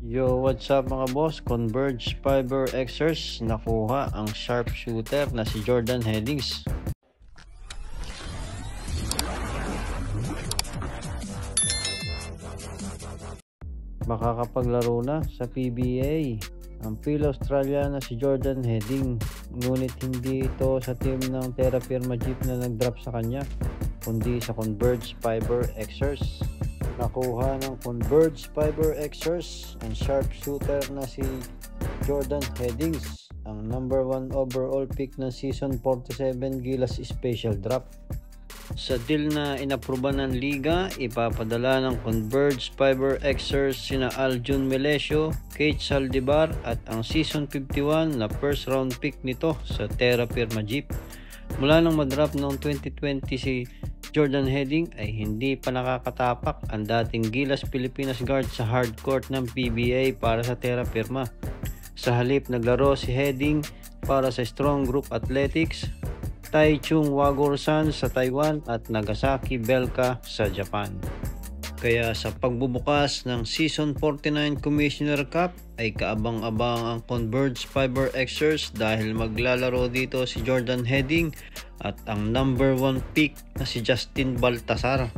Yo, what's up mga boss? Converge Fiber Xers nakuha ang sharpshooter na si Jordan Headings. Makakapaglaro na sa PBA ang Phil-Australia na si Jordan Heading, ngunit hindi ito sa team ng Terra Firma Jeep na nag-drop sa kanya, kundi sa Converge Fiber Xers. Nakuha ng Converge Fiber Xers ang sharpshooter na si Jordan Headings, ang number 1 overall pick ng season 47 Gilas Special Drop. Sa deal na inapruban ng liga, ipapadala ng Converge Fiber Xers sina Aljun Melesio, Kate Saldivar at ang season 51 na first round pick nito sa Terra Firma Jeep. Mula nang madrop noong 2020 si Jordan Heading ay hindi pa nakakatapak ang dating Gilas Pilipinas guard sa hardcourt ng PBA para sa Terra Firma. Sa halip naglaro si Heading para sa Strong Group Athletics, Taichung Wagorsan sa Taiwan at Nagasaki Belka sa Japan. Kaya sa pagbubukas ng Season 49 Commissioner Cup ay kaabang-abang ang Converge Fiber Xers dahil maglalaro dito si Jordan Heading at ang number 1 pick na si Justin Baltasar.